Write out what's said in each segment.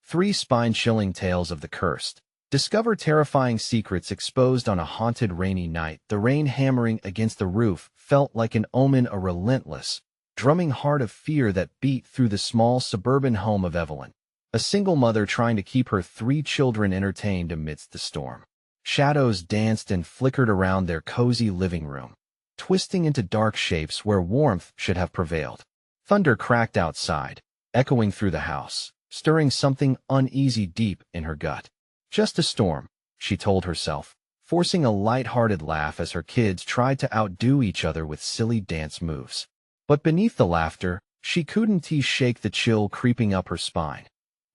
3 spine-chilling tales of the cursed. Discover terrifying secrets exposed on a haunted rainy night. The rain hammering against the roof felt like an omen, a relentless, drumming heart of fear that beat through the small suburban home of Evelyn, a single mother trying to keep her 3 children entertained amidst the storm. Shadows danced and flickered around their cozy living room, twisting into dark shapes where warmth should have prevailed. Thunder cracked outside, echoing through the house, stirring something uneasy deep in her gut. Just a storm, she told herself, forcing a light-hearted laugh as her kids tried to outdo each other with silly dance moves. But beneath the laughter, she couldn't shake the chill creeping up her spine.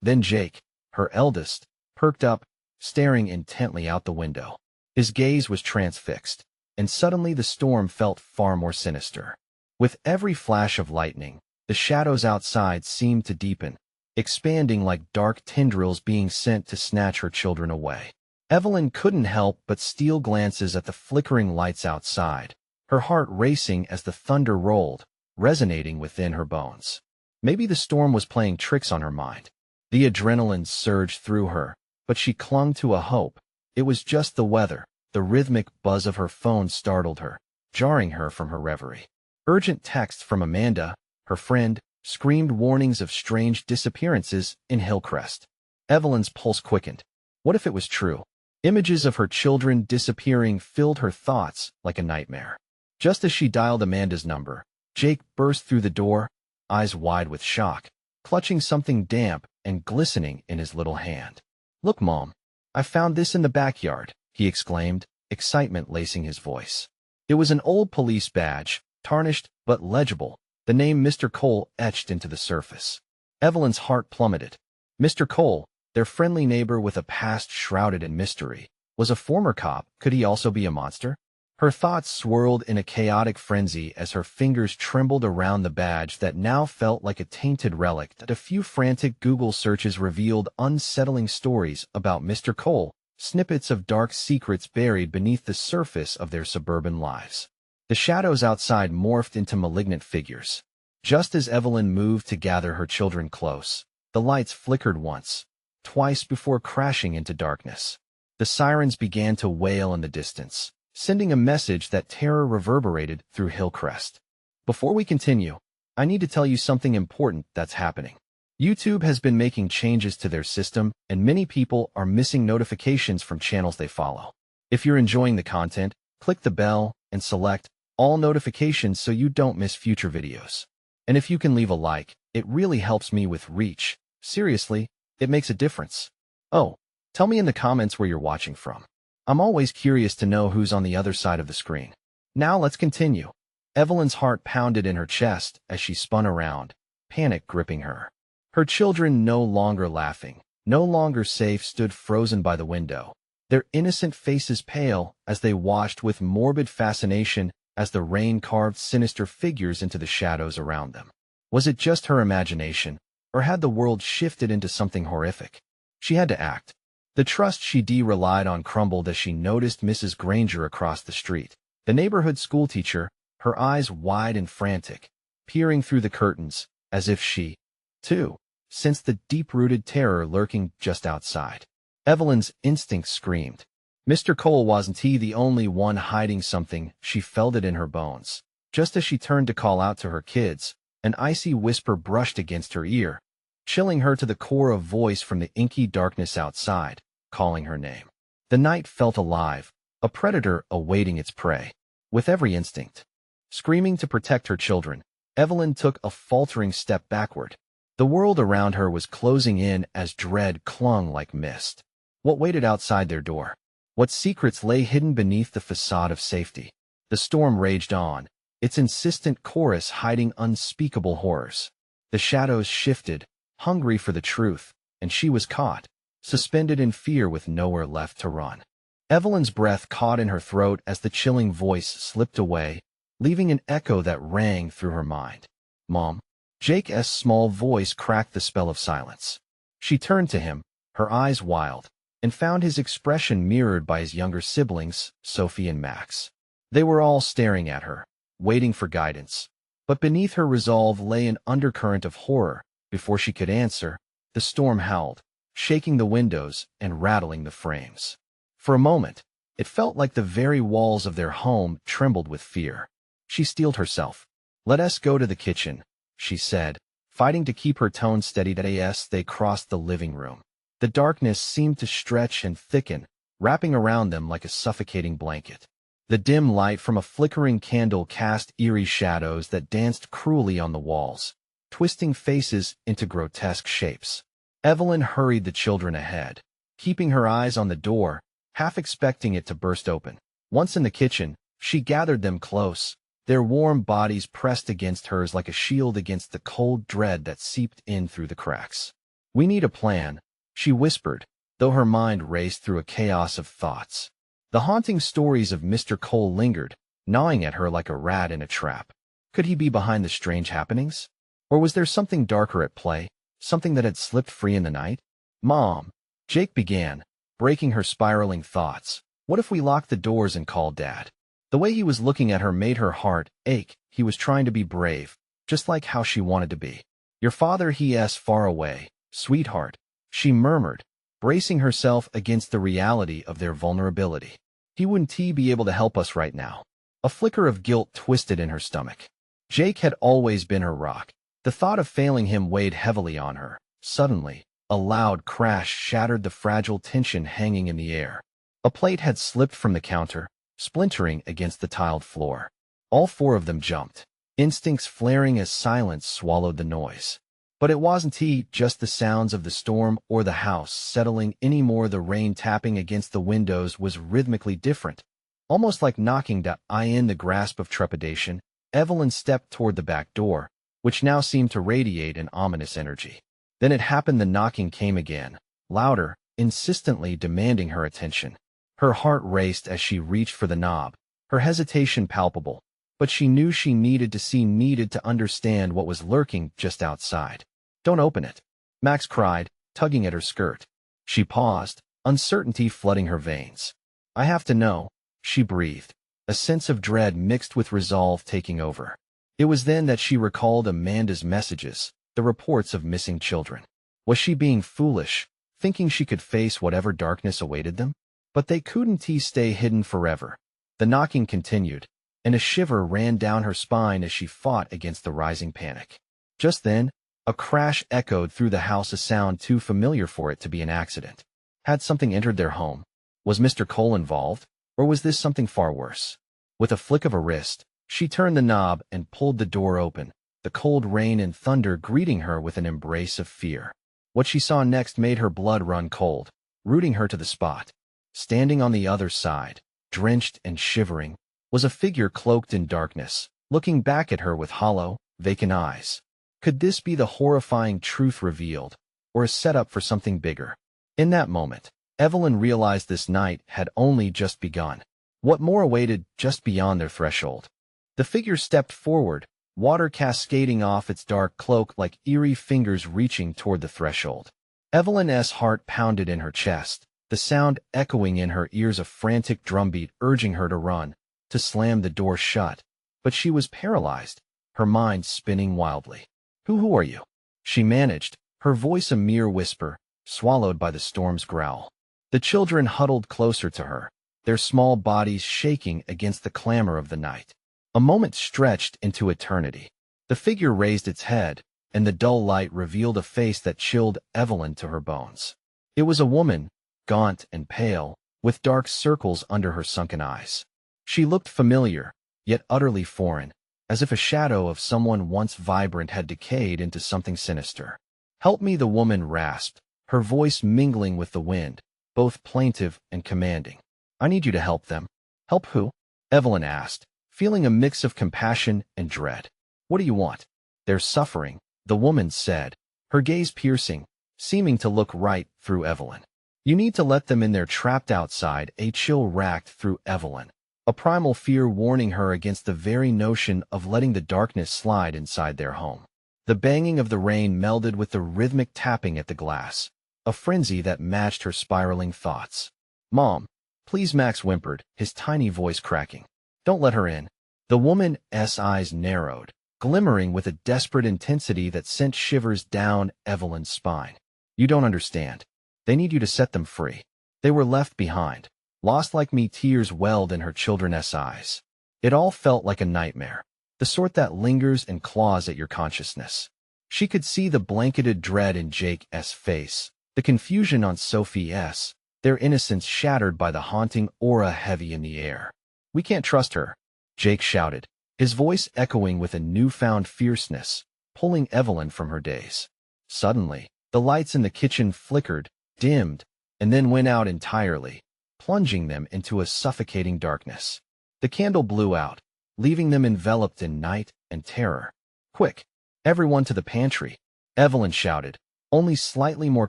Then Jake, her eldest, perked up, staring intently out the window. His gaze was transfixed, and suddenly the storm felt far more sinister. With every flash of lightning, the shadows outside seemed to deepen, expanding like dark tendrils being sent to snatch her children away. Evelyn couldn't help but steal glances at the flickering lights outside, her heart racing as the thunder rolled, resonating within her bones. Maybe the storm was playing tricks on her mind. The adrenaline surged through her, but she clung to a hope. It was just the weather. The rhythmic buzz of her phone startled her, jarring her from her reverie. Urgent texts from Amanda, her friend, screamed warnings of strange disappearances in Hillcrest. Evelyn's pulse quickened. What if it was true? Images of her children disappearing filled her thoughts like a nightmare. Just as she dialed Amanda's number, Jake burst through the door, eyes wide with shock, clutching something damp and glistening in his little hand. "Look, Mom, I found this in the backyard," he exclaimed, excitement lacing his voice. It was an old police badge, tarnished but legible, the name Mr. Cole etched into the surface. Evelyn's heart plummeted. Mr. Cole, their friendly neighbor with a past shrouded in mystery, was a former cop. Could he also be a monster? Her thoughts swirled in a chaotic frenzy as her fingers trembled around the badge that now felt like a tainted relic. A few frantic Google searches revealed unsettling stories about Mr. Cole, snippets of dark secrets buried beneath the surface of their suburban lives. The shadows outside morphed into malignant figures. Just as Evelyn moved to gather her children close, the lights flickered once, twice before crashing into darkness. The sirens began to wail in the distance, sending a message that terror reverberated through Hillcrest. Before we continue, I need to tell you something important that's happening. YouTube has been making changes to their system, and many people are missing notifications from channels they follow. If you're enjoying the content, click the bell and select all notifications so you don't miss future videos. And if you can leave a like, it really helps me with reach. Seriously, it makes a difference. Oh, tell me in the comments where you're watching from. I'm always curious to know who's on the other side of the screen. Now let's continue. Evelyn's heart pounded in her chest as she spun around, panic gripping her. Her children, no longer laughing, no longer safe, stood frozen by the window, their innocent faces pale as they watched with morbid fascination as the rain carved sinister figures into the shadows around them. Was it just her imagination, or had the world shifted into something horrific? She had to act. The trust she relied on crumbled as she noticed Mrs. Granger across the street, the neighborhood schoolteacher, her eyes wide and frantic, peering through the curtains, as if she, too, sensed the deep-rooted terror lurking just outside. Evelyn's instincts screamed. Mr. Cole wasn't the only one hiding something. She felt it in her bones. Just as she turned to call out to her kids, an icy whisper brushed against her ear, chilling her to the core. A voice from the inky darkness outside, calling her name. The night felt alive, a predator awaiting its prey. With every instinct, screaming to protect her children, Evelyn took a faltering step backward. The world around her was closing in as dread clung like mist. What waited outside their door? What secrets lay hidden beneath the facade of safety? The storm raged on, its insistent chorus hiding unspeakable horrors. The shadows shifted, hungry for the truth, and she was caught, suspended in fear with nowhere left to run. Evelyn's breath caught in her throat as the chilling voice slipped away, leaving an echo that rang through her mind. "Mom." Jake's small voice cracked the spell of silence. She turned to him, her eyes wild, and found his expression mirrored by his younger siblings, Sophie and Max. They were all staring at her, waiting for guidance. But beneath her resolve lay an undercurrent of horror. Before she could answer, the storm howled, shaking the windows and rattling the frames. For a moment, it felt like the very walls of their home trembled with fear. She steeled herself. "Let us go to the kitchen," she said, fighting to keep her tone steady as they crossed the living room. The darkness seemed to stretch and thicken, wrapping around them like a suffocating blanket. The dim light from a flickering candle cast eerie shadows that danced cruelly on the walls, twisting faces into grotesque shapes. Evelyn hurried the children ahead, keeping her eyes on the door, half expecting it to burst open. Once in the kitchen, she gathered them close, their warm bodies pressed against hers like a shield against the cold dread that seeped in through the cracks. "We need a plan," she whispered, though her mind raced through a chaos of thoughts. The haunting stories of Mr. Cole lingered, gnawing at her like a rat in a trap. Could he be behind the strange happenings? Or was there something darker at play, something that had slipped free in the night? "Mom," Jake began, breaking her spiraling thoughts. "What if we locked the doors and called Dad?" The way he was looking at her made her heart ache. He was trying to be brave, just like how she wanted to be. "Your father, he's far away, sweetheart," she murmured, bracing herself against the reality of their vulnerability. "He wouldn't be able to help us right now." A flicker of guilt twisted in her stomach. Jake had always been her rock. The thought of failing him weighed heavily on her. Suddenly, a loud crash shattered the fragile tension hanging in the air. A plate had slipped from the counter, splintering against the tiled floor. All four of them jumped, instincts flaring as silence swallowed the noise. But it wasn't just the sounds of the storm or the house settling anymore. The rain tapping against the windows was rhythmically different, almost like knocking in the grasp of trepidation. Evelyn stepped toward the back door, which now seemed to radiate an ominous energy. Then it happened. The knocking came again, louder, insistently demanding her attention. Her heart raced as she reached for the knob, her hesitation palpable, but she knew she needed to see, needed to understand what was lurking just outside. "Don't open it," Max cried, tugging at her skirt. She paused, uncertainty flooding her veins. "I have to know," she breathed, a sense of dread mixed with resolve taking over. It was then that she recalled Amanda's messages, the reports of missing children. Was she being foolish, thinking she could face whatever darkness awaited them? But they couldn't stay hidden forever. The knocking continued, and a shiver ran down her spine as she fought against the rising panic. Just then, a crash echoed through the house, a sound too familiar for it to be an accident. Had something entered their home? Was Mr. Cole involved? Or was this something far worse? With a flick of a wrist, she turned the knob and pulled the door open, the cold rain and thunder greeting her with an embrace of fear. What she saw next made her blood run cold, rooting her to the spot. Standing on the other side, drenched and shivering, was a figure cloaked in darkness, looking back at her with hollow, vacant eyes. Could this be the horrifying truth revealed, or a setup for something bigger? In that moment, Evelyn realized this night had only just begun. What more awaited just beyond their threshold? The figure stepped forward, water cascading off its dark cloak like eerie fingers reaching toward the threshold. Evelyn's heart pounded in her chest, the sound echoing in her ears, a frantic drumbeat urging her to run, to slam the door shut. But she was paralyzed, her mind spinning wildly. Who are you?" she managed, her voice a mere whisper, swallowed by the storm's growl. The children huddled closer to her, their small bodies shaking against the clamor of the night. A moment stretched into eternity. The figure raised its head, and the dull light revealed a face that chilled Evelyn to her bones. It was a woman, gaunt and pale, with dark circles under her sunken eyes. She looked familiar, yet utterly foreign, as if a shadow of someone once vibrant had decayed into something sinister. "Help me," the woman rasped, her voice mingling with the wind, both plaintive and commanding. "I need you to help them." "Help who?" Evelyn asked, feeling a mix of compassion and dread. "What do you want?" "They're suffering," the woman said, her gaze piercing, seeming to look right through Evelyn. "You need to let them in. They're trapped outside." A chill racked through Evelyn, a primal fear warning her against the very notion of letting the darkness slide inside their home. The banging of the rain melded with the rhythmic tapping at the glass, a frenzy that matched her spiraling thoughts. "Mom, please," Max whimpered, his tiny voice cracking. "Don't let her in." The woman's eyes narrowed, glimmering with a desperate intensity that sent shivers down Evelyn's spine. "You don't understand." They need you to set them free. They were left behind. Lost like me, tears welled in her children's eyes. It all felt like a nightmare, the sort that lingers and claws at your consciousness. She could see the blanketed dread in Jake's face, the confusion on Sophie's, their innocence shattered by the haunting aura heavy in the air. "We can't trust her," Jake shouted, his voice echoing with a newfound fierceness, pulling Evelyn from her daze. Suddenly, the lights in the kitchen flickered, dimmed, and then went out entirely, plunging them into a suffocating darkness. The candle blew out, leaving them enveloped in night and terror. "Quick, everyone to the pantry," Evelyn shouted, only slightly more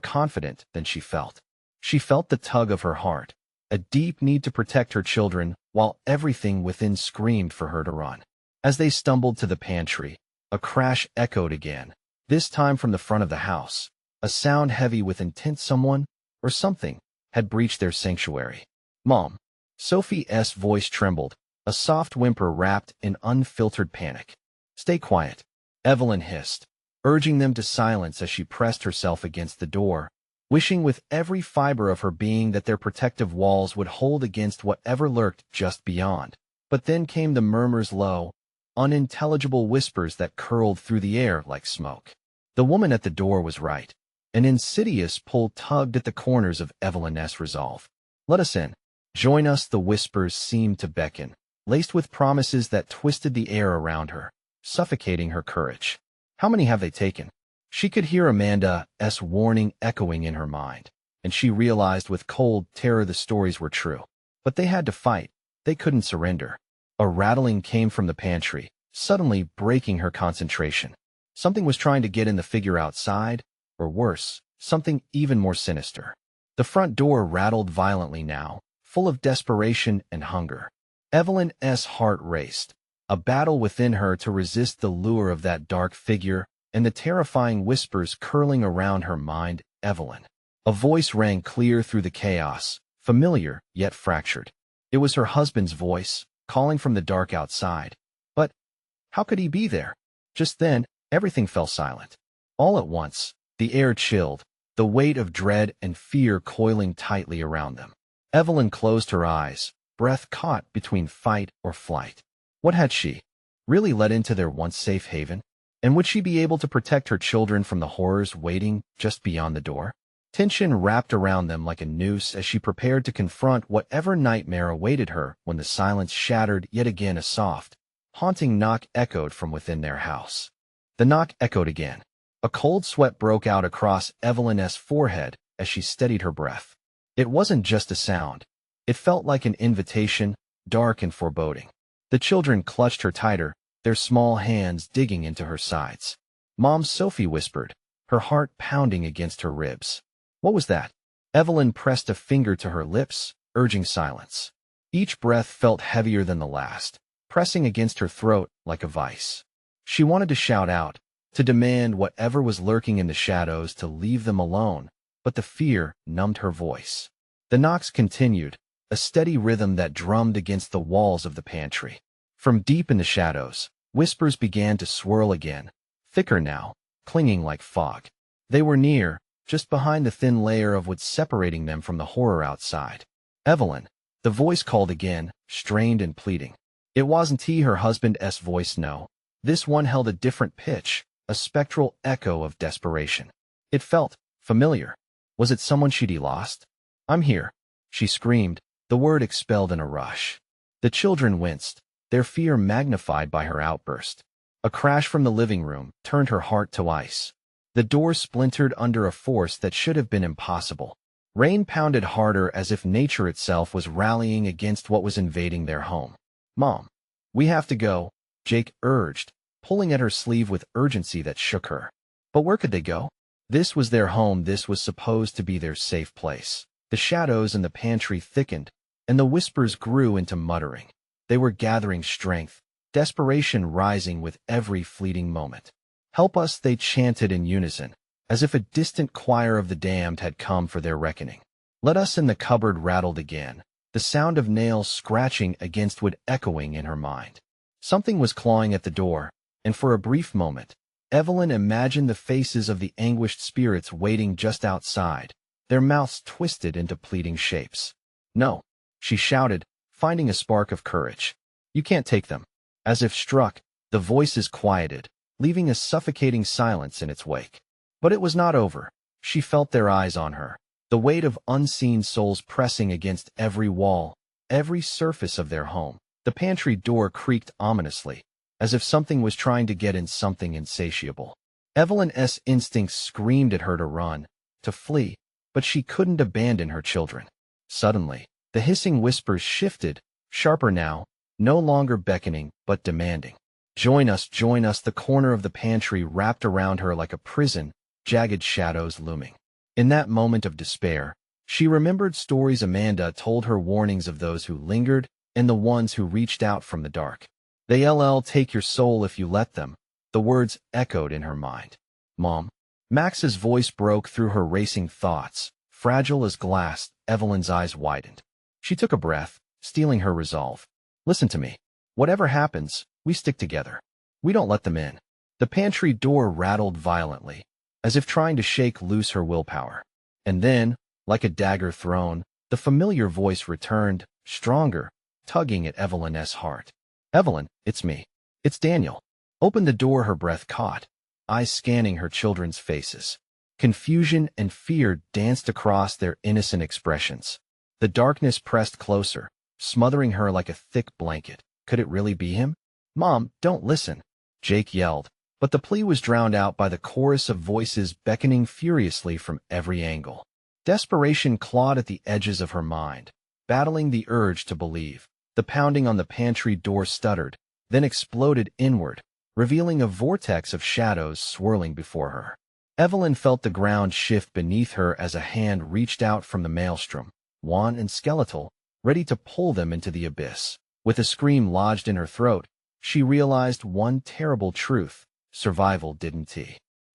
confident than she felt. She felt the tug of her heart, a deep need to protect her children, while everything within screamed for her to run. As they stumbled to the pantry, a crash echoed again, this time from the front of the house, a sound heavy with intent. Someone, or something, had breached their sanctuary. "Mom." Sophie's voice trembled, a soft whimper wrapped in unfiltered panic. "Stay quiet," Evelyn hissed, urging them to silence as she pressed herself against the door, wishing with every fiber of her being that their protective walls would hold against whatever lurked just beyond. But then came the murmurs, low, unintelligible whispers that curled through the air like smoke. The woman at the door was right. An insidious pull tugged at the corners of Evelyn's resolve. "Let us in. Join us," the whispers seemed to beckon, laced with promises that twisted the air around her, suffocating her courage. "How many have they taken?" She could hear Amanda's warning echoing in her mind, and she realized with cold terror the stories were true. But they had to fight. They couldn't surrender. A rattling came from the pantry, suddenly breaking her concentration. Something was trying to get in the figure outside, or worse, something even more sinister. The front door rattled violently now, full of desperation and hunger. Evelyn's heart raced, a battle within her to resist the lure of that dark figure and the terrifying whispers curling around her mind. "Evelyn." A voice rang clear through the chaos, familiar yet fractured. It was her husband's voice, calling from the dark outside. But how could he be there? Just then, everything fell silent. All at once, the air chilled, the weight of dread and fear coiling tightly around them. Evelyn closed her eyes, breath caught between fight or flight. What had she really let into their once safe haven? And would she be able to protect her children from the horrors waiting just beyond the door? Tension wrapped around them like a noose as she prepared to confront whatever nightmare awaited her when the silence shattered. Yet again a soft, haunting knock echoed from within their house. The knock echoed again. A cold sweat broke out across Evelyn's forehead as she steadied her breath. It wasn't just a sound. It felt like an invitation, dark and foreboding. The children clutched her tighter, their small hands digging into her sides. "Mom," Sophie whispered, her heart pounding against her ribs. "What was that?" Evelyn pressed a finger to her lips, urging silence. Each breath felt heavier than the last, pressing against her throat like a vice. She wanted to shout out, to demand whatever was lurking in the shadows to leave them alone, but the fear numbed her voice. The knocks continued, a steady rhythm that drummed against the walls of the pantry. From deep in the shadows, whispers began to swirl again, thicker now, clinging like fog. They were near, just behind the thin layer of wood separating them from the horror outside. "Evelyn," the voice called again, strained and pleading. It wasn't her husband's voice, no. This one held a different pitch, a spectral echo of desperation. It felt familiar. Was it someone she'd lost? "I'm here," she screamed, the word expelled in a rush. The children winced, their fear magnified by her outburst. A crash from the living room turned her heart to ice. The door splintered under a force that should have been impossible. Rain pounded harder as if nature itself was rallying against what was invading their home. "Mom, we have to go," Jake urged, pulling at her sleeve with urgency that shook her. But where could they go? This was their home. This was supposed to be their safe place. The shadows in the pantry thickened, and the whispers grew into muttering. They were gathering strength, desperation rising with every fleeting moment. "Help us," they chanted in unison, as if a distant choir of the damned had come for their reckoning. "Let us in." The cupboard rattled again, the sound of nails scratching against wood echoing in her mind. Something was clawing at the door, and for a brief moment, Evelyn imagined the faces of the anguished spirits waiting just outside, their mouths twisted into pleading shapes. "No," she shouted, finding a spark of courage. "You can't take them." As if struck, the voices quieted, leaving a suffocating silence in its wake. But it was not over. She felt their eyes on her, the weight of unseen souls pressing against every wall, every surface of their home. The pantry door creaked ominously, as if something was trying to get in, something insatiable. Evelyn's instincts screamed at her to run, to flee, but she couldn't abandon her children. Suddenly, the hissing whispers shifted, sharper now, no longer beckoning but demanding. Join us, join us." The corner of the pantry wrapped around her like a prison, jagged shadows looming. In that moment of despair, she remembered stories Amanda told her, warnings of those who lingered and the ones who reached out from the dark. "They'll take your soul if you let them," the words echoed in her mind. "Mom." Max's voice broke through her racing thoughts. Fragile as glass, Evelyn's eyes widened. She took a breath, steeling her resolve. "Listen to me. Whatever happens, we stick together. We don't let them in." The pantry door rattled violently, as if trying to shake loose her willpower. And then, like a dagger thrown, the familiar voice returned, stronger, tugging at Evelyn's heart. "Evelyn, it's me. It's Daniel." Open the door, her breath caught, eyes scanning her children's faces. Confusion and fear danced across their innocent expressions. The darkness pressed closer, smothering her like a thick blanket. Could it really be him? "Mom, don't listen," Jake yelled, but the plea was drowned out by the chorus of voices beckoning furiously from every angle. Desperation clawed at the edges of her mind, battling the urge to believe. The pounding on the pantry door stuttered, then exploded inward, revealing a vortex of shadows swirling before her. Evelyn felt the ground shift beneath her as a hand reached out from the maelstrom, wan and skeletal, ready to pull them into the abyss. With a scream lodged in her throat, she realized one terrible truth: survival didn't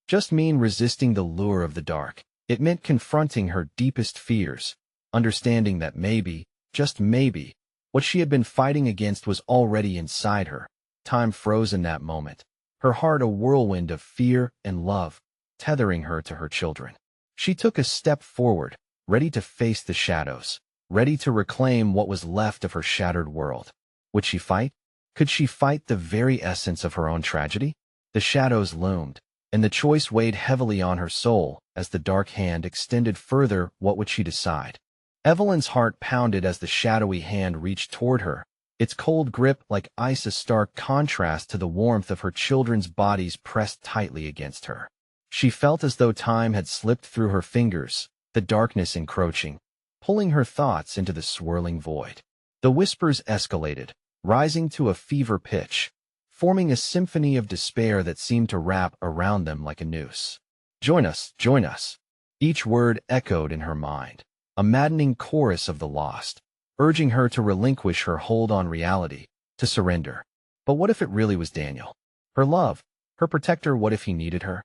just mean resisting the lure of the dark. It meant confronting her deepest fears, understanding that maybe, just maybe, what she had been fighting against was already inside her. Time froze in that moment, her heart a whirlwind of fear and love, tethering her to her children. She took a step forward, ready to face the shadows, ready to reclaim what was left of her shattered world. Would she fight? Could she fight the very essence of her own tragedy? The shadows loomed, and the choice weighed heavily on her soul as the dark hand extended further. What would she decide? Evelyn's heart pounded as the shadowy hand reached toward her, its cold grip like ice, a stark contrast to the warmth of her children's bodies pressed tightly against her. She felt as though time had slipped through her fingers, the darkness encroaching, pulling her thoughts into the swirling void. The whispers escalated, rising to a fever pitch, forming a symphony of despair that seemed to wrap around them like a noose. "Join us, join us." Each word echoed in her mind, a maddening chorus of the lost, urging her to relinquish her hold on reality, to surrender. But what if it really was Daniel? Her love, her protector. What if he needed her?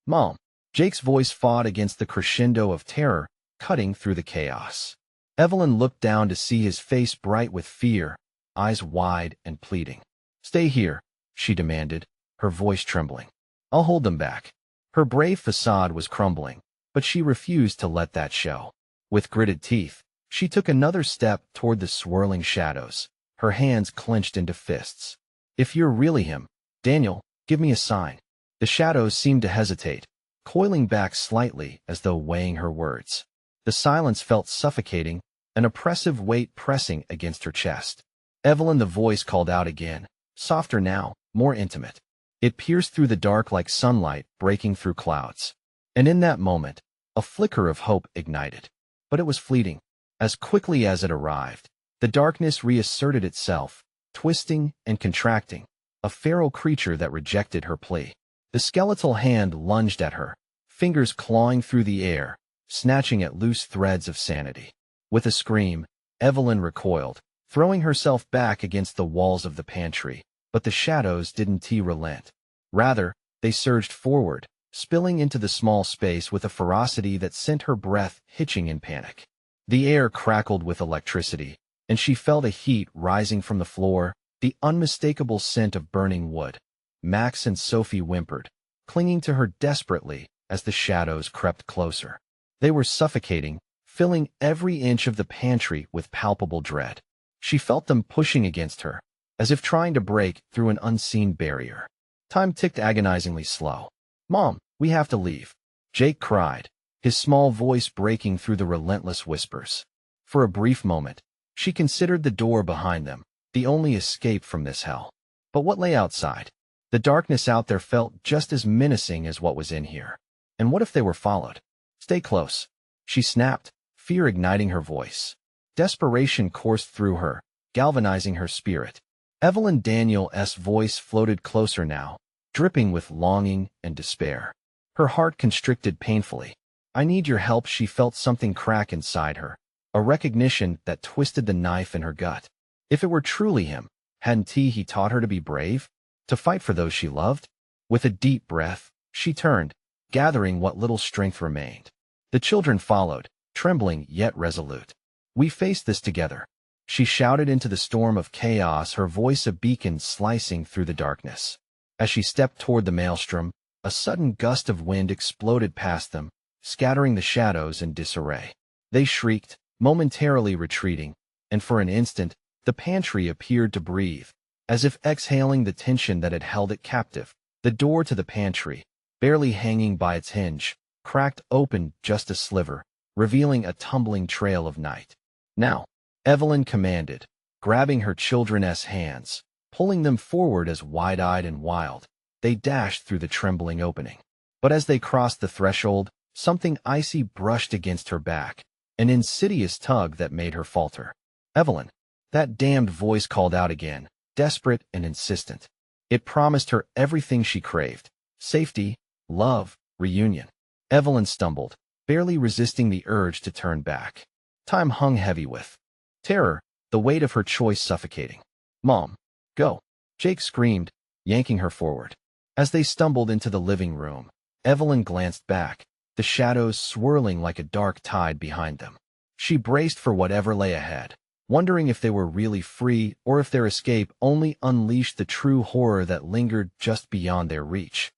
"Mom." Jake's voice fought against the crescendo of terror, cutting through the chaos. Evelyn looked down to see his face bright with fear, eyes wide and pleading. "Stay here," she demanded, her voice trembling. "I'll hold them back." Her brave facade was crumbling, but she refused to let that show. With gritted teeth, she took another step toward the swirling shadows, her hands clenched into fists. "If you're really him, Daniel, give me a sign." The shadows seemed to hesitate, coiling back slightly as though weighing her words. The silence felt suffocating, an oppressive weight pressing against her chest. "Evelyn," the voice called out again, softer now, more intimate. It pierced through the dark like sunlight breaking through clouds. And in that moment, a flicker of hope ignited. But it was fleeting. As quickly as it arrived, the darkness reasserted itself, twisting and contracting, a feral creature that rejected her plea. The skeletal hand lunged at her, fingers clawing through the air, snatching at loose threads of sanity. With a scream, Evelyn recoiled, throwing herself back against the walls of the pantry. But the shadows didn't relent. Rather, they surged forward, spilling into the small space with a ferocity that sent her breath hitching in panic. The air crackled with electricity, and she felt a heat rising from the floor, the unmistakable scent of burning wood. Max and Sophie whimpered, clinging to her desperately as the shadows crept closer. They were suffocating, filling every inch of the pantry with palpable dread. She felt them pushing against her, as if trying to break through an unseen barrier. Time ticked agonizingly slow. "Mom, we have to leave," Jake cried, his small voice breaking through the relentless whispers. For a brief moment, she considered the door behind them, the only escape from this hell. But what lay outside? The darkness out there felt just as menacing as what was in here. And what if they were followed? "Stay close," she snapped, fear igniting her voice. Desperation coursed through her, galvanizing her spirit. Evelyn Daniel's voice floated closer now, dripping with longing and despair. Her heart constricted painfully. "I need your help." She felt something crack inside her, a recognition that twisted the knife in her gut. If it were truly him, hadn't he taught her to be brave, to fight for those she loved? With a deep breath, she turned, gathering what little strength remained. The children followed, trembling yet resolute. "We face this together," she shouted into the storm of chaos, her voice a beacon slicing through the darkness. As she stepped toward the maelstrom, a sudden gust of wind exploded past them, scattering the shadows in disarray. They shrieked, momentarily retreating, and for an instant, the pantry appeared to breathe, as if exhaling the tension that had held it captive. The door to the pantry, barely hanging by its hinge, cracked open just a sliver, revealing a tumbling trail of night. "Now," Evelyn commanded, grabbing her children's hands, pulling them forward as wide-eyed and wild, they dashed through the trembling opening. But as they crossed the threshold, something icy brushed against her back, an insidious tug that made her falter. "Evelyn," that damned voice called out again, desperate and insistent. It promised her everything she craved: safety, love, reunion. Evelyn stumbled, barely resisting the urge to turn back. Time hung heavy with terror, the weight of her choice suffocating. "Mom, go!" Jake screamed, yanking her forward. As they stumbled into the living room, Evelyn glanced back, the shadows swirling like a dark tide behind them. She braced for whatever lay ahead, wondering if they were really free or if their escape only unleashed the true horror that lingered just beyond their reach.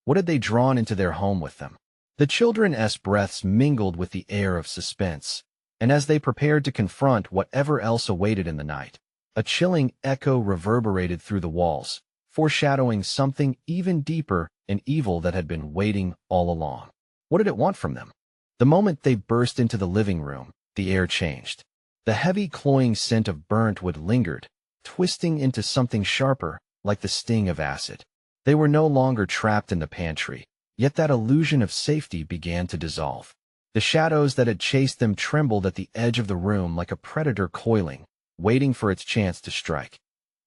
What had they drawn into their home with them? The children's breaths mingled with the air of suspense, and as they prepared to confront whatever else awaited in the night, a chilling echo reverberated through the walls, foreshadowing something even deeper and evil that had been waiting all along. What did it want from them? The moment they burst into the living room, the air changed. The heavy, cloying scent of burnt wood lingered, twisting into something sharper, like the sting of acid. They were no longer trapped in the pantry, yet that illusion of safety began to dissolve. The shadows that had chased them trembled at the edge of the room like a predator coiling, waiting for its chance to strike.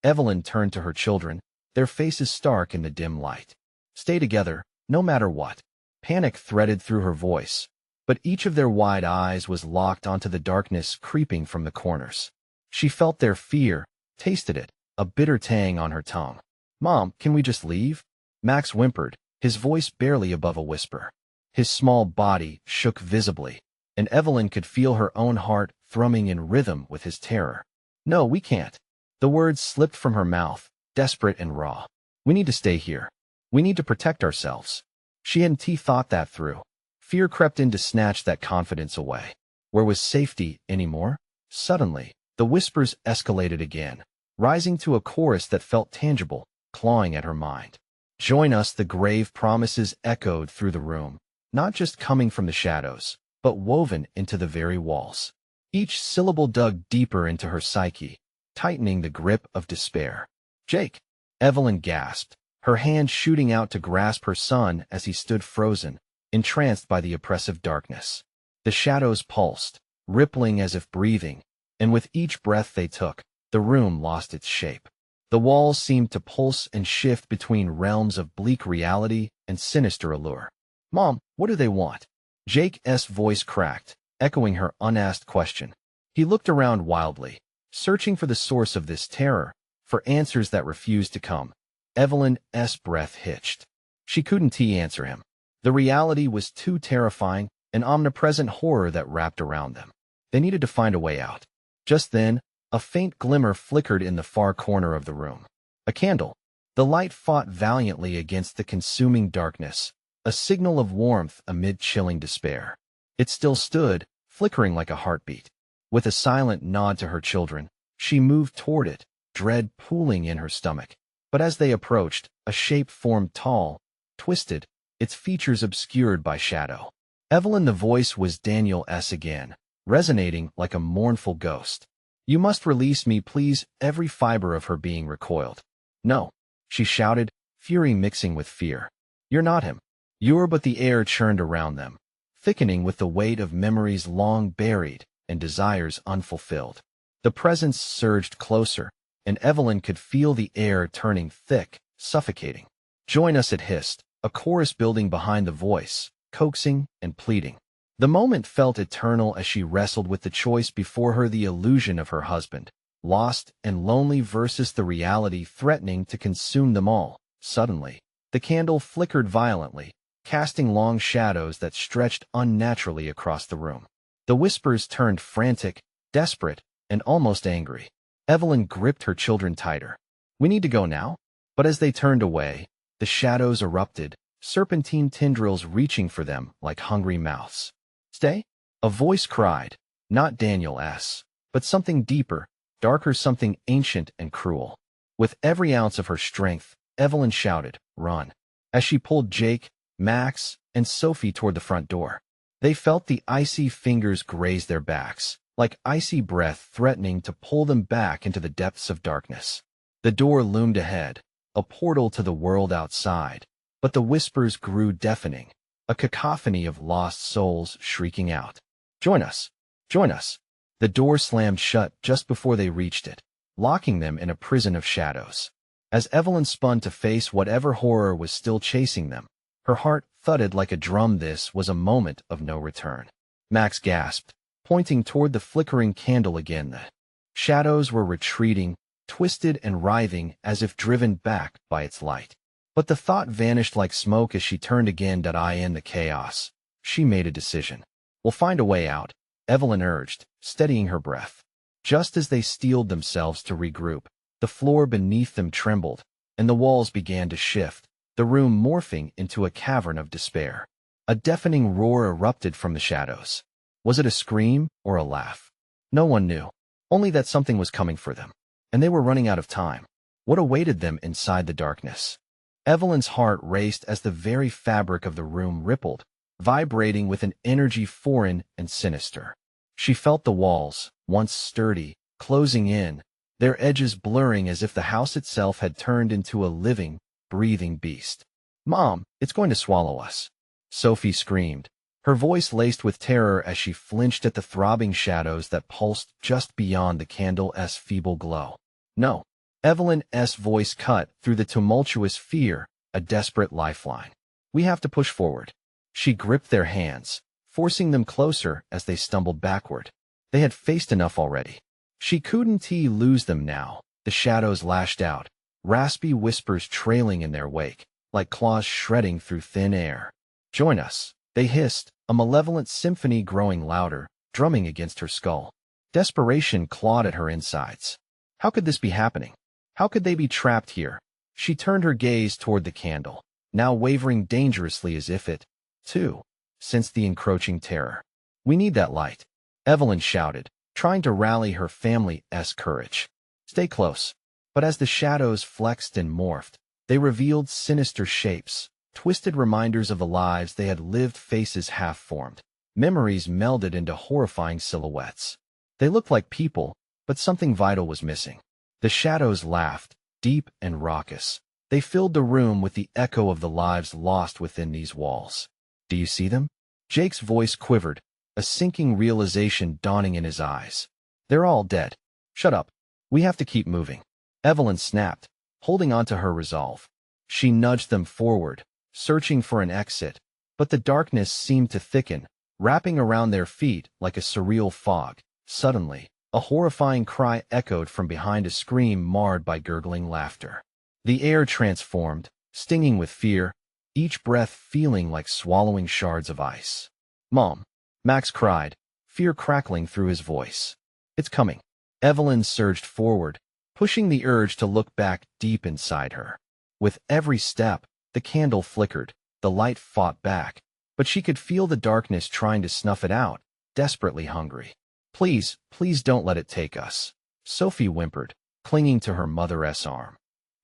Evelyn turned to her children, their faces stark in the dim light. "Stay together, no matter what." Panic threaded through her voice, but each of their wide eyes was locked onto the darkness creeping from the corners. She felt their fear, tasted it, a bitter tang on her tongue. "Mom, can we just leave?" Max whimpered, his voice barely above a whisper. His small body shook visibly, and Evelyn could feel her own heart thrumming in rhythm with his terror. "No, we can't." The words slipped from her mouth, desperate and raw. "We need to stay here. We need to protect ourselves." She hadn't thought that through. Fear crept in to snatch that confidence away. Where was safety anymore? Suddenly, the whispers escalated again, rising to a chorus that felt tangible, clawing at her mind. "Join us," the grave promises echoed through the room, not just coming from the shadows, but woven into the very walls. Each syllable dug deeper into her psyche, tightening the grip of despair. "Jake!" Evelyn gasped, her hand shooting out to grasp her son as he stood frozen, entranced by the oppressive darkness. The shadows pulsed, rippling as if breathing, and with each breath they took, the room lost its shape. The walls seemed to pulse and shift between realms of bleak reality and sinister allure. "Mom, what do they want?" Jake's voice cracked, echoing her unasked question. He looked around wildly, searching for the source of this terror, for answers that refused to come. Evelyn's breath hitched. She couldn't answer him. The reality was too terrifying, an omnipresent horror that wrapped around them. They needed to find a way out. Just then, a faint glimmer flickered in the far corner of the room. A candle. The light fought valiantly against the consuming darkness, a signal of warmth amid chilling despair. It still stood, flickering like a heartbeat. With a silent nod to her children, she moved toward it, dread pooling in her stomach. But as they approached, a shape formed tall, twisted, its features obscured by shadow. Evelyn, the voice was Daniel S. again, resonating like a mournful ghost. "You must release me, please." Every fiber of her being recoiled. "No," she shouted, fury mixing with fear. "You're not him. You're—" But the air churned around them, thickening with the weight of memories long buried and desires unfulfilled. The presence surged closer, and Evelyn could feel the air turning thick, suffocating. "Join us," it hissed, a chorus building behind the voice, coaxing and pleading. The moment felt eternal as she wrestled with the choice before her: the illusion of her husband, lost and lonely, versus the reality threatening to consume them all. Suddenly, the candle flickered violently, casting long shadows that stretched unnaturally across the room. The whispers turned frantic, desperate, and almost angry. Evelyn gripped her children tighter. "We need to go now?" But as they turned away, the shadows erupted, serpentine tendrils reaching for them like hungry mouths. "Stay?" a voice cried, not Daniel S., but something deeper, darker, something ancient and cruel. With every ounce of her strength, Evelyn shouted, "Run!" as she pulled Jake, Max, and Sophie toward the front door. They felt the icy fingers graze their backs, like icy breath threatening to pull them back into the depths of darkness. The door loomed ahead, a portal to the world outside, but the whispers grew deafening, a cacophony of lost souls shrieking out, "Join us! Join us!" The door slammed shut just before they reached it, locking them in a prison of shadows. As Evelyn spun to face whatever horror was still chasing them, her heart thudded like a drum. This was a moment of no return. Max gasped, pointing toward the flickering candle again. The shadows were retreating, twisted and writhing as if driven back by its light. But the thought vanished like smoke as she turned again. In the chaos, she made a decision. "We'll find a way out," Evelyn urged, steadying her breath. Just as they steeled themselves to regroup, the floor beneath them trembled, and the walls began to shift, the room morphing into a cavern of despair. A deafening roar erupted from the shadows. Was it a scream or a laugh? No one knew, only that something was coming for them, and they were running out of time. What awaited them inside the darkness? Evelyn's heart raced as the very fabric of the room rippled, vibrating with an energy foreign and sinister. She felt the walls, once sturdy, closing in, their edges blurring as if the house itself had turned into a living, breathing beast. "Mom, it's going to swallow us!" Sophie screamed, her voice laced with terror as she flinched at the throbbing shadows that pulsed just beyond the candle's feeble glow. "No." Evelyn's voice cut through the tumultuous fear, a desperate lifeline. "We have to push forward." She gripped their hands, forcing them closer as they stumbled backward. They had faced enough already. She couldn't lose them now. The shadows lashed out, raspy whispers trailing in their wake, like claws shredding through thin air. "Join us," they hissed, a malevolent symphony growing louder, drumming against her skull. Desperation clawed at her insides. How could this be happening? How could they be trapped here? She turned her gaze toward the candle, now wavering dangerously as if it, too, sensed the encroaching terror. "We need that light," Evelyn shouted, trying to rally her family's courage. "Stay close." But as the shadows flexed and morphed, they revealed sinister shapes, twisted reminders of the lives they had lived, faces half-formed, memories melded into horrifying silhouettes. They looked like people, but something vital was missing. The shadows laughed, deep and raucous. They filled the room with the echo of the lives lost within these walls. "Do you see them?" Jake's voice quivered, a sinking realization dawning in his eyes. "They're all dead." "Shut up. We have to keep moving." Evelyn snapped, holding on to her resolve. She nudged them forward, searching for an exit, but the darkness seemed to thicken, wrapping around their feet like a surreal fog. Suddenly, a horrifying cry echoed from behind, a scream marred by gurgling laughter. The air transformed, stinging with fear, each breath feeling like swallowing shards of ice. "Mom!" Max cried, fear crackling through his voice. "It's coming." Evelyn surged forward, pushing the urge to look back deep inside her. With every step, the candle flickered, the light fought back, but she could feel the darkness trying to snuff it out, desperately hungry. Please, please don't let it take us, Sophie whimpered, clinging to her mother's arm.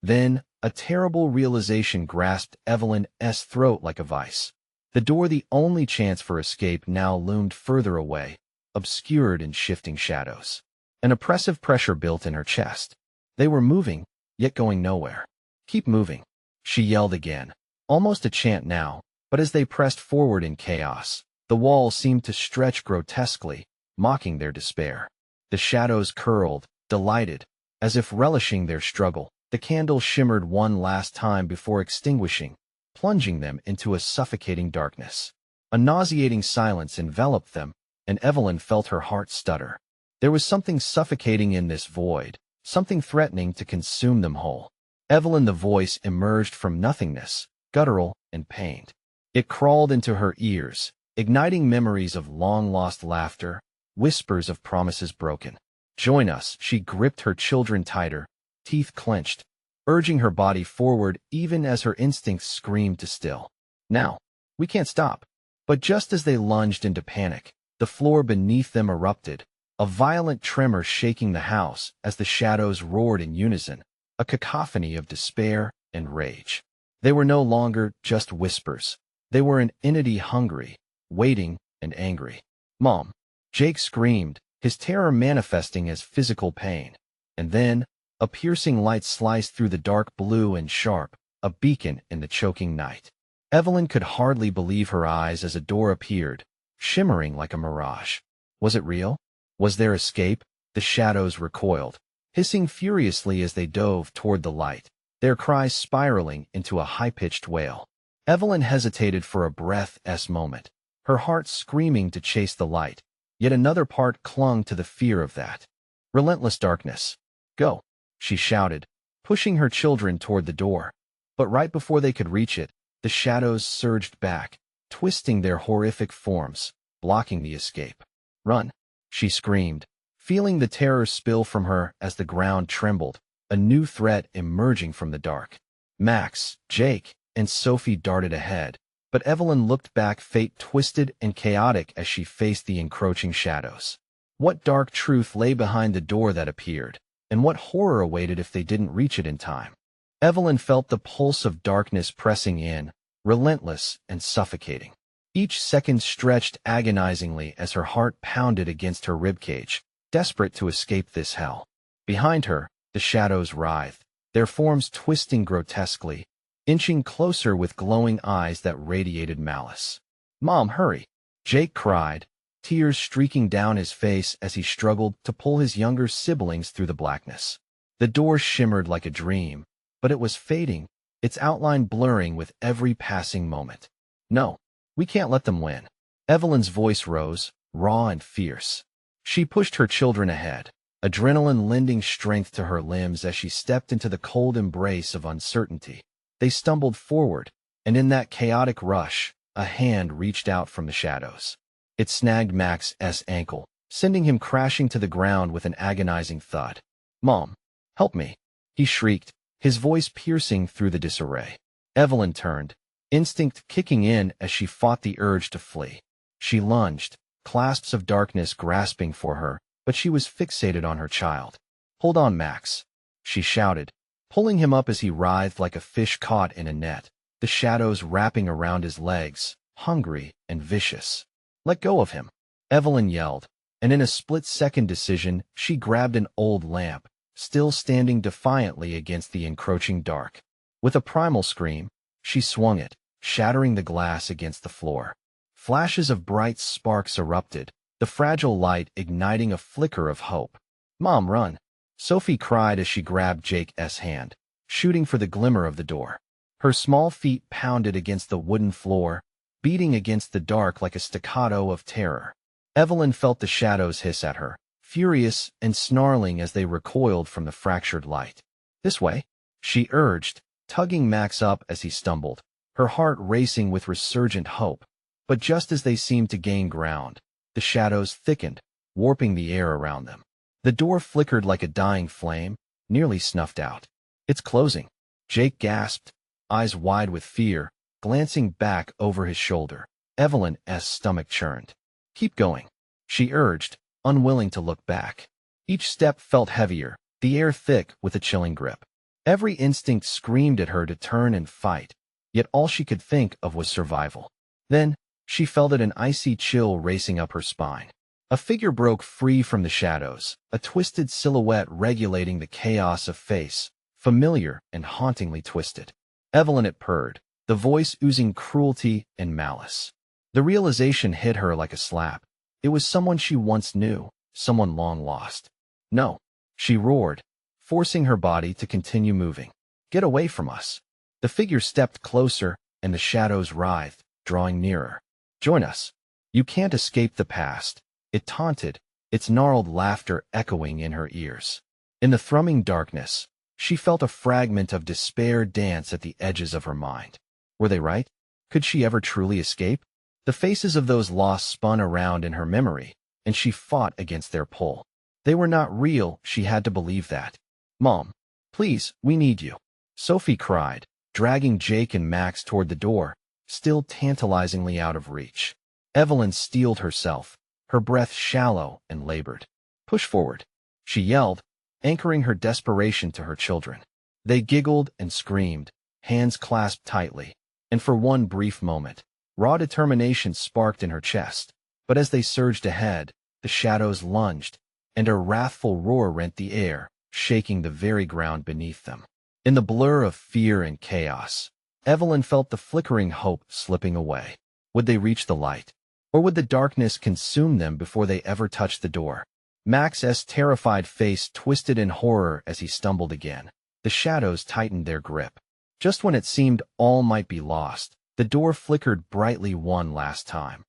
Then, a terrible realization grasped Evelyn's throat like a vice. The door, the only chance for escape, now loomed further away, obscured in shifting shadows. An oppressive pressure built in her chest. They were moving, yet going nowhere. Keep moving, she yelled again, almost a chant now, but as they pressed forward in chaos, the wall seemed to stretch grotesquely, mocking their despair. The shadows curled, delighted, as if relishing their struggle. The candle shimmered one last time before extinguishing, plunging them into a suffocating darkness. A nauseating silence enveloped them, and Evelyn felt her heart stutter. There was something suffocating in this void, something threatening to consume them whole. Evelyn, the voice emerged from nothingness, guttural and pained. It crawled into her ears, igniting memories of long-lost laughter, whispers of promises broken. Join us, she gripped her children tighter, teeth clenched, urging her body forward even as her instincts screamed to still. Now, we can't stop. But just as they lunged into panic, the floor beneath them erupted, a violent tremor shaking the house as the shadows roared in unison, a cacophony of despair and rage. They were no longer just whispers. They were an entity hungry, waiting, and angry. Mom! Jake screamed, his terror manifesting as physical pain. And then, a piercing light sliced through the dark blue and sharp, a beacon in the choking night. Evelyn could hardly believe her eyes as a door appeared, shimmering like a mirage. Was it real? Was there escape? The shadows recoiled, hissing furiously as they dove toward the light, their cries spiraling into a high-pitched wail. Evelyn hesitated for a breath's moment, her heart screaming to chase the light, yet another part clung to the fear of that. Relentless darkness. Go, she shouted, pushing her children toward the door. But right before they could reach it, the shadows surged back, twisting their horrific forms, blocking the escape. Run, she screamed, feeling the terror spill from her as the ground trembled, a new threat emerging from the dark. Max, Jake, and Sophie darted ahead, but Evelyn looked back, fate twisted and chaotic as she faced the encroaching shadows. What dark truth lay behind the door that appeared, and what horror awaited if they didn't reach it in time? Evelyn felt the pulse of darkness pressing in, relentless and suffocating. Each second stretched agonizingly as her heart pounded against her ribcage, desperate to escape this hell. Behind her, the shadows writhed, their forms twisting grotesquely, inching closer with glowing eyes that radiated malice. Mom, hurry! Jake cried, tears streaking down his face as he struggled to pull his younger siblings through the blackness. The door shimmered like a dream, but it was fading, its outline blurring with every passing moment. No, we can't let them win. Evelyn's voice rose, raw and fierce. She pushed her children ahead, adrenaline lending strength to her limbs as she stepped into the cold embrace of uncertainty. They stumbled forward, and in that chaotic rush, a hand reached out from the shadows. It snagged Max's ankle, sending him crashing to the ground with an agonizing thud. Mom, help me, he shrieked, his voice piercing through the disarray. Evelyn turned, instinct kicking in as she fought the urge to flee. She lunged, clasps of darkness grasping for her, but she was fixated on her child. Hold on, Max, she shouted, pulling him up as he writhed like a fish caught in a net, the shadows wrapping around his legs, hungry and vicious. Let go of him, Evelyn yelled, and in a split-second decision, she grabbed an old lamp, still standing defiantly against the encroaching dark. With a primal scream, she swung it, shattering the glass against the floor. Flashes of bright sparks erupted, the fragile light igniting a flicker of hope. Mom, run! Sophie cried as she grabbed Jake's hand, shooting for the glimmer of the door. Her small feet pounded against the wooden floor, beating against the dark like a staccato of terror. Evelyn felt the shadows hiss at her, furious and snarling as they recoiled from the fractured light. This way, she urged, tugging Max up as he stumbled, her heart racing with resurgent hope. But just as they seemed to gain ground, the shadows thickened, warping the air around them. The door flickered like a dying flame, nearly snuffed out. It's closing, Jake gasped, eyes wide with fear, glancing back over his shoulder. Evelyn's stomach churned. Keep going, she urged, unwilling to look back. Each step felt heavier, the air thick with a chilling grip. Every instinct screamed at her to turn and fight, yet all she could think of was survival. Then, she felt an icy chill racing up her spine. A figure broke free from the shadows, a twisted silhouette regulating the chaos of face, familiar and hauntingly twisted. Evelyn purred, the voice oozing cruelty and malice. The realization hit her like a slap. It was someone she once knew, someone long lost. No, she roared, forcing her body to continue moving. Get away from us. The figure stepped closer, and the shadows writhed, drawing nearer. Join us. You can't escape the past, it taunted, its gnarled laughter echoing in her ears. In the thrumming darkness, she felt a fragment of despair dance at the edges of her mind. Were they right? Could she ever truly escape? The faces of those lost spun around in her memory, and she fought against their pull. They were not real, she had to believe that. Mom, please, we need you, Sophie cried, dragging Jake and Max toward the door, still tantalizingly out of reach. Evelyn steeled herself, her breath shallow and labored. Push forward, she yelled, anchoring her desperation to her children. They giggled and screamed, hands clasped tightly, and for one brief moment, raw determination sparked in her chest. But as they surged ahead, the shadows lunged, and a wrathful roar rent the air, shaking the very ground beneath them. In the blur of fear and chaos, Evelyn felt the flickering hope slipping away. Would they reach the light? Or would the darkness consume them before they ever touched the door? Max's terrified face twisted in horror as he stumbled again. The shadows tightened their grip. Just when it seemed all might be lost, the door flickered brightly one last time,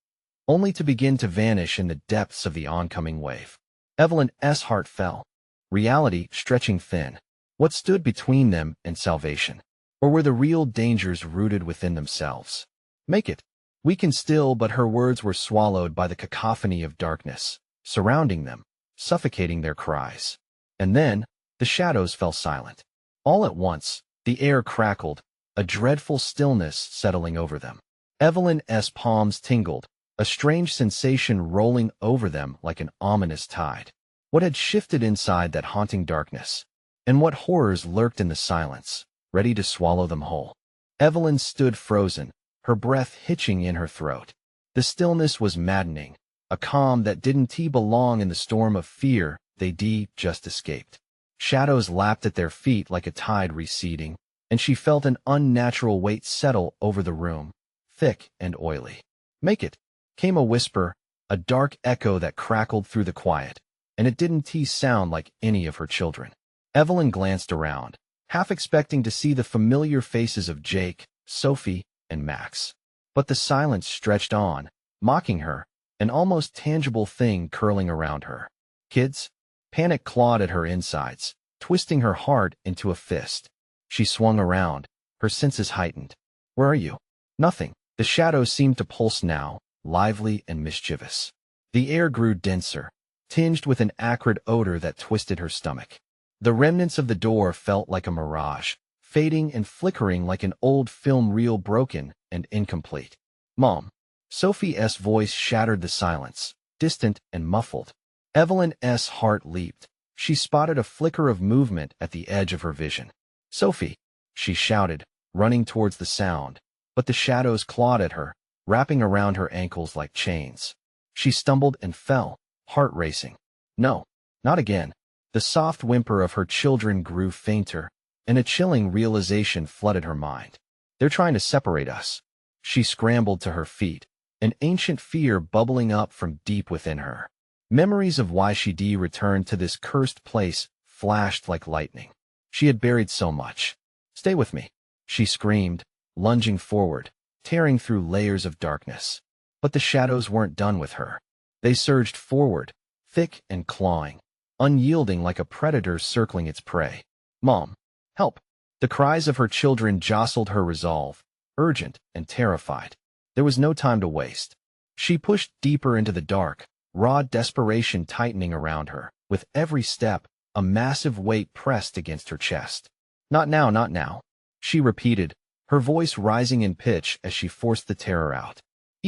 only to begin to vanish in the depths of the oncoming wave. Evelyn's heart fell, reality stretching thin. What stood between them and salvation? Or were the real dangers rooted within themselves? Make it. We can still, but her words were swallowed by the cacophony of darkness, surrounding them, suffocating their cries. And then, the shadows fell silent. All at once, the air crackled, a dreadful stillness settling over them. Evelyn's palms tingled, a strange sensation rolling over them like an ominous tide. What had shifted inside that haunting darkness? And what horrors lurked in the silence, ready to swallow them whole? Evelyn stood frozen, her breath hitching in her throat. The stillness was maddening, a calm that didn't belong in the storm of fear they just escaped. Shadows lapped at their feet like a tide receding, and she felt an unnatural weight settle over the room, thick and oily. Make it, came a whisper, a dark echo that crackled through the quiet, and it didn't sound like any of her children. Evelyn glanced around, half expecting to see the familiar faces of Jake, Sophie, and Max. But the silence stretched on, mocking her, an almost tangible thing curling around her. Kids? Panic clawed at her insides, twisting her heart into a fist. She swung around, her senses heightened. Where are you? Nothing. The shadows seemed to pulse now, lively and mischievous. The air grew denser, tinged with an acrid odor that twisted her stomach. The remnants of the door felt like a mirage, fading and flickering like an old film reel broken and incomplete. Mom. Sophie's voice shattered the silence, distant and muffled. Evelyn's heart leaped. She spotted a flicker of movement at the edge of her vision. Sophie, she shouted, running towards the sound, but the shadows clawed at her, wrapping around her ankles like chains. She stumbled and fell, heart racing. No, not again. The soft whimper of her children grew fainter, and a chilling realization flooded her mind. They're trying to separate us. She scrambled to her feet, an ancient fear bubbling up from deep within her. Memories of why she returned to this cursed place flashed like lightning. She had buried so much. Stay with me, she screamed, lunging forward, tearing through layers of darkness. But the shadows weren't done with her. They surged forward, thick and clawing, unyielding like a predator circling its prey. Mom, help! The cries of her children jostled her resolve, urgent and terrified. There was no time to waste. She pushed deeper into the dark, raw desperation tightening around her. With every step, a massive weight pressed against her chest. Not now, not now, she repeated, her voice rising in pitch as she forced the terror out.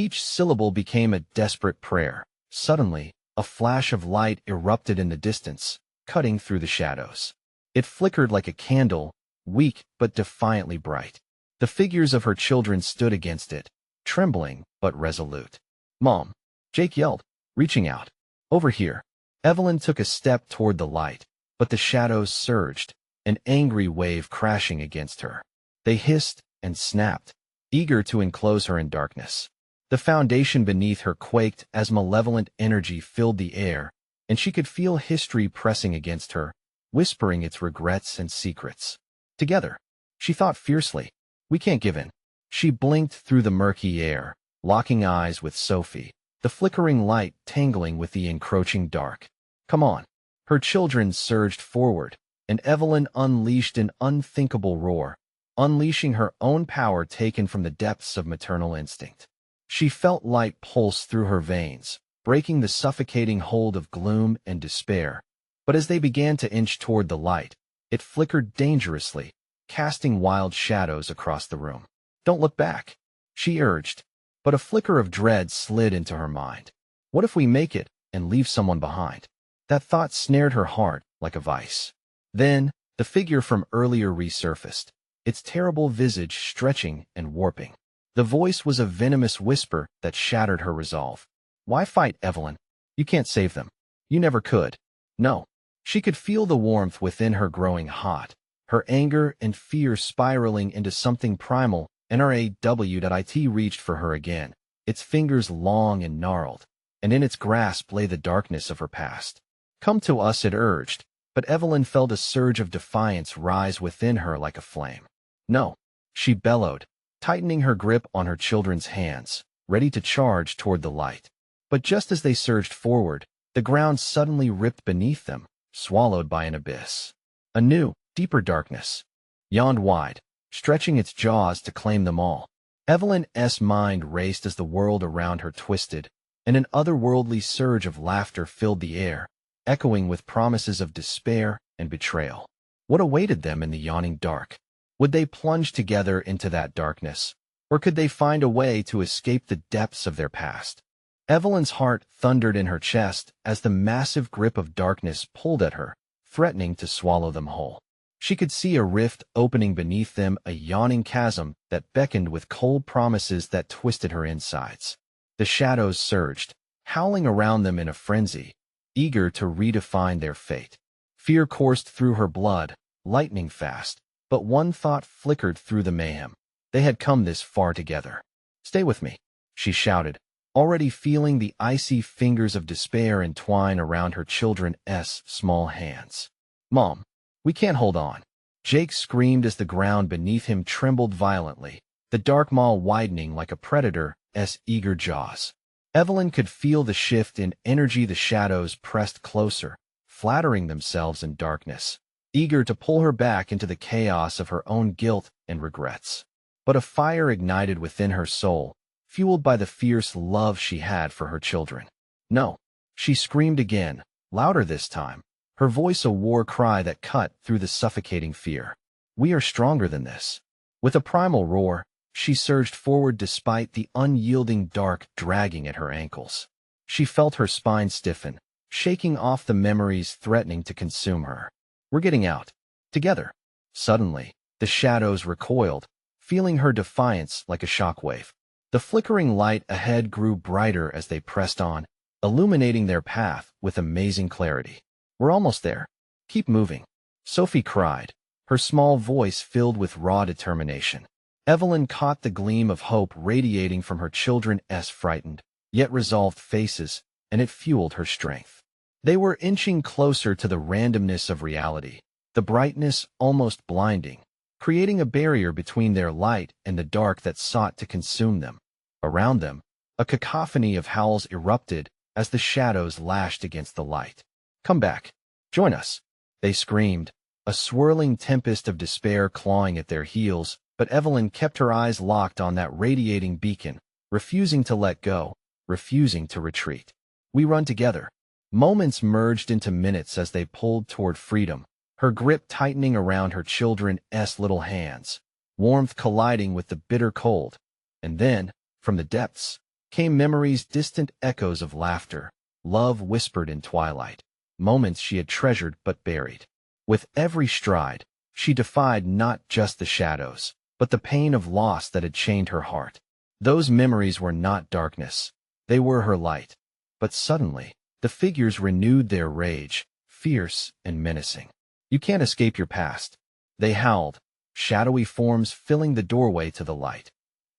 Each syllable became a desperate prayer. Suddenly, a flash of light erupted in the distance, cutting through the shadows. It flickered like a candle, weak but defiantly bright. The figures of her children stood against it, trembling but resolute. "Mom!" Jake yelled, reaching out. "Over here." Evelyn took a step toward the light, but the shadows surged, an angry wave crashing against her. They hissed and snapped, eager to enclose her in darkness. The foundation beneath her quaked as malevolent energy filled the air, and she could feel history pressing against her, whispering its regrets and secrets. Together, she thought fiercely, "We can't give in." She blinked through the murky air, locking eyes with Sophie, the flickering light tangling with the encroaching dark. "Come on." Her children surged forward, and Evelyn unleashed an unthinkable roar, unleashing her own power taken from the depths of maternal instinct. She felt light pulse through her veins, breaking the suffocating hold of gloom and despair. But as they began to inch toward the light, it flickered dangerously, casting wild shadows across the room. "Don't look back," she urged, but a flicker of dread slid into her mind. What if we make it and leave someone behind? That thought snared her heart like a vice. Then, the figure from earlier resurfaced, its terrible visage stretching and warping. The voice was a venomous whisper that shattered her resolve. "Why fight, Evelyn? You can't save them. You never could." No. She could feel the warmth within her growing hot, her anger and fear spiraling into something primal. NRAW.IT reached for her again, its fingers long and gnarled, and in its grasp lay the darkness of her past. "Come to us," it urged, but Evelyn felt a surge of defiance rise within her like a flame. "No," she bellowed, tightening her grip on her children's hands, ready to charge toward the light. But just as they surged forward, the ground suddenly ripped beneath them, swallowed by an abyss. A new, deeper darkness yawned wide, stretching its jaws to claim them all. Evelyn's mind raced as the world around her twisted, and an otherworldly surge of laughter filled the air, echoing with promises of despair and betrayal. What awaited them in the yawning dark? Would they plunge together into that darkness, or could they find a way to escape the depths of their past? Evelyn's heart thundered in her chest as the massive grip of darkness pulled at her, threatening to swallow them whole. She could see a rift opening beneath them, a yawning chasm that beckoned with cold promises that twisted her insides. The shadows surged, howling around them in a frenzy, eager to redefine their fate. Fear coursed through her blood, lightning fast, but one thought flickered through the mayhem. They had come this far together. "Stay with me," she shouted, already feeling the icy fingers of despair entwine around her children's small hands. "Mom, we can't hold on." Jake screamed as the ground beneath him trembled violently, the dark maw widening like a predator's eager jaws. Evelyn could feel the shift in energy. The shadows pressed closer, flattering themselves in darkness, eager to pull her back into the chaos of her own guilt and regrets. But a fire ignited within her soul, fueled by the fierce love she had for her children. "No," she screamed again, louder this time, her voice a war cry that cut through the suffocating fear. "We are stronger than this." With a primal roar, she surged forward despite the unyielding dark dragging at her ankles. She felt her spine stiffen, shaking off the memories threatening to consume her. "We're getting out. Together." Suddenly, the shadows recoiled, feeling her defiance like a shockwave. The flickering light ahead grew brighter as they pressed on, illuminating their path with amazing clarity. "We're almost there. Keep moving," Sophie cried, her small voice filled with raw determination. Evelyn caught the gleam of hope radiating from her children's frightened, yet resolved faces, and it fueled her strength. They were inching closer to the randomness of reality, the brightness almost blinding, creating a barrier between their light and the dark that sought to consume them. Around them, a cacophony of howls erupted as the shadows lashed against the light. "Come back. Join us," they screamed, a swirling tempest of despair clawing at their heels, but Evelyn kept her eyes locked on that radiating beacon, refusing to let go, refusing to retreat. "We run together." Moments merged into minutes as they pulled toward freedom, her grip tightening around her children's little hands, warmth colliding with the bitter cold. And then, from the depths, came memories, distant echoes of laughter, love whispered in twilight, moments she had treasured but buried. With every stride, she defied not just the shadows, but the pain of loss that had chained her heart. Those memories were not darkness. They were her light. But suddenly, the figures renewed their rage, fierce and menacing. "You can't escape your past," they howled, shadowy forms filling the doorway to the light.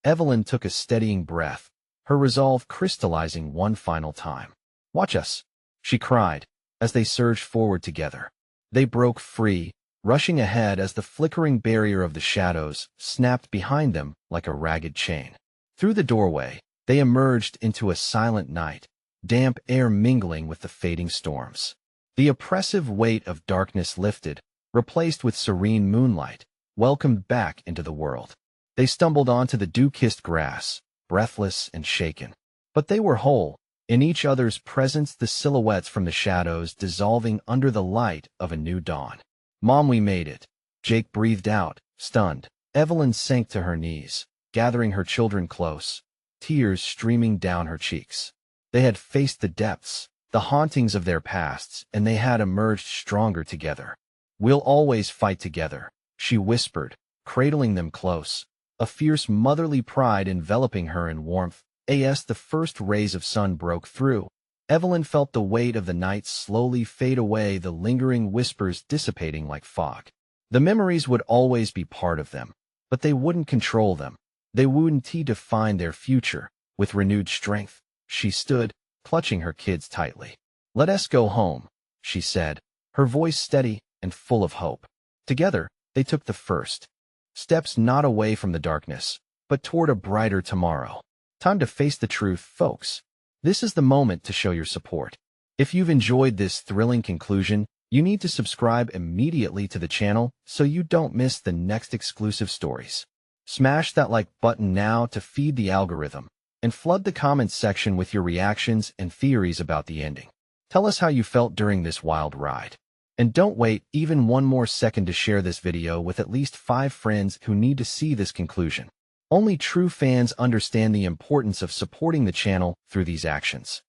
Evelyn took a steadying breath, her resolve crystallizing one final time. "Watch us," she cried, as they surged forward together. They broke free, rushing ahead as the flickering barrier of the shadows snapped behind them like a ragged chain. Through the doorway, they emerged into a silent night, damp air mingling with the fading storms. The oppressive weight of darkness lifted, replaced with serene moonlight, welcomed back into the world. They stumbled onto the dew-kissed grass, breathless and shaken. But they were whole, in each other's presence, the silhouettes from the shadows dissolving under the light of a new dawn. "Mom, we made it," Jake breathed out, stunned. Evelyn sank to her knees, gathering her children close, tears streaming down her cheeks. They had faced the depths, the hauntings of their pasts, and they had emerged stronger together. "We'll always fight together," she whispered, cradling them close, a fierce motherly pride enveloping her in warmth. As the first rays of sun broke through, Evelyn felt the weight of the night slowly fade away, the lingering whispers dissipating like fog. The memories would always be part of them, but they wouldn't control them. They wouldn't define their future. With renewed strength, she stood, clutching her kids tightly. "Let us go home," she said, her voice steady and full of hope. Together, they took the first steps, not away from the darkness, but toward a brighter tomorrow. Time to face the truth, folks. This is the moment to show your support. If you've enjoyed this thrilling conclusion, you need to subscribe immediately to the channel so you don't miss the next exclusive stories. Smash that like button now to feed the algorithm, and flood the comments section with your reactions and theories about the ending. Tell us how you felt during this wild ride. And don't wait even one more second to share this video with at least 5 friends who need to see this conclusion. Only true fans understand the importance of supporting the channel through these actions.